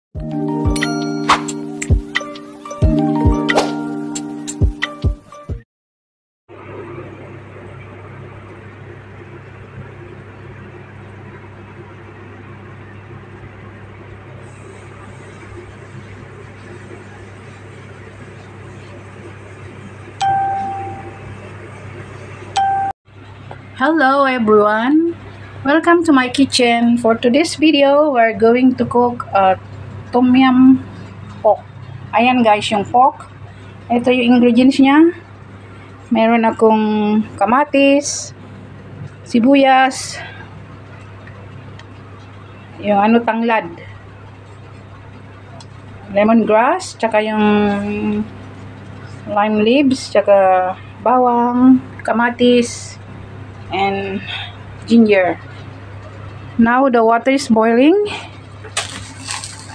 Hello everyone, welcome to my kitchen. For today's video, we're going to cook tom yum pork. Ayan guys, yung pork. Ito yung ingredients niya. Meron akong kamatis, sibuyas, yung tanglad, lemongrass, tsaka yung lime leaves, tsaka bawang, kamatis, and ginger. Now the water is boiling.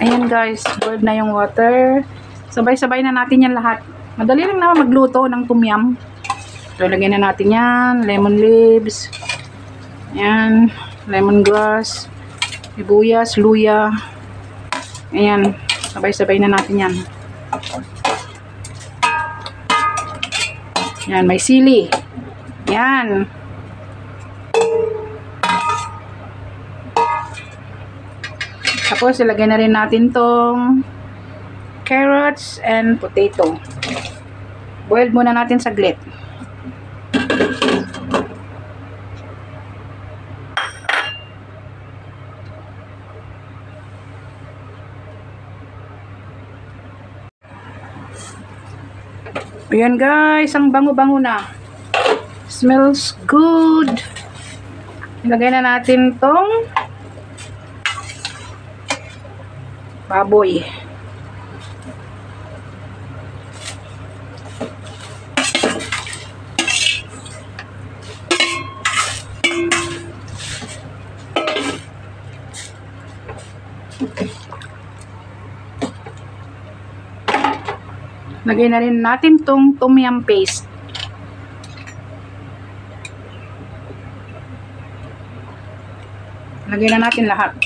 Ayan guys, boiled na yung water. Sabay-sabay na natin yan lahat. Madali lang naman magluto ng tom yum. So lagyan na natin yan, lemon leaves, ayan, lemongrass, sibuyas, luya. Ayan, sabay-sabay na natin yan. Ayan, may sili. Ayan. Tapos, ilagay na rin natin tong carrots and potato. Boiled muna natin saglit. Ayan guys, ang bango-bango na. Smells good. Ilagay na natin tong baboy. Lagay na rin natin tong tom yum paste. Lagay na natin lahat.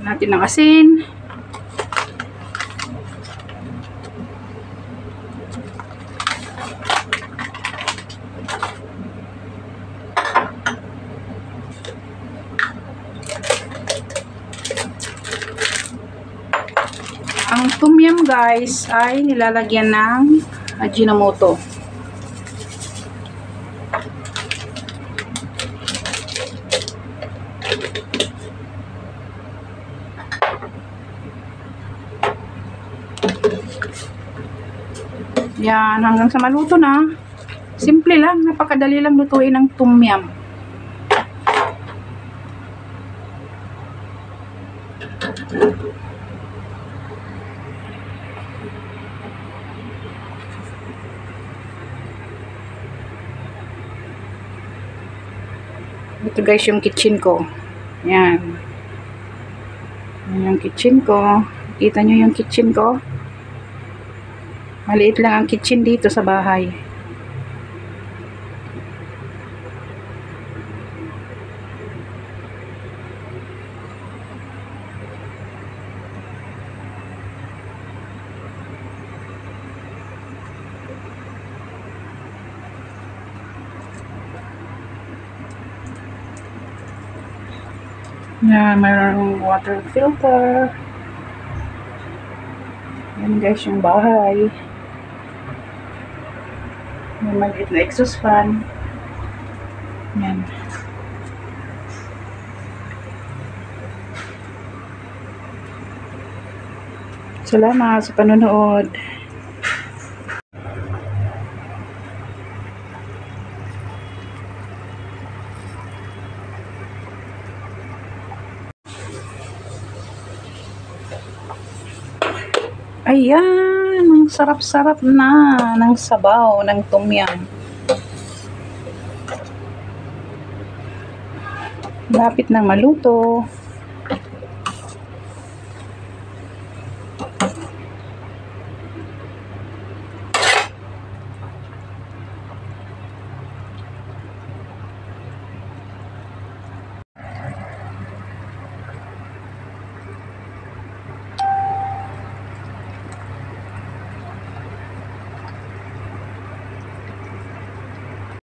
Natin ng asin. Ang tom yum guys ay nilalagyan ng Ajinomoto. Yan, hanggang sa maluto na. Simple lang, napakadali lang lutuin ng tom yum. Ito guys yung kitchen ko. Yan. Yan yung kitchen ko. Kita nyo yung kitchen ko? Maliit lang ang kitchen dito sa bahay. Yan, mayroong water filter. Yan guys yung bahay. May maliit na exhaust fan. Yan. Salamat sa panonood. Ayan, ang sarap-sarap na ng sabaw ng tom yum. Lapit nang maluto.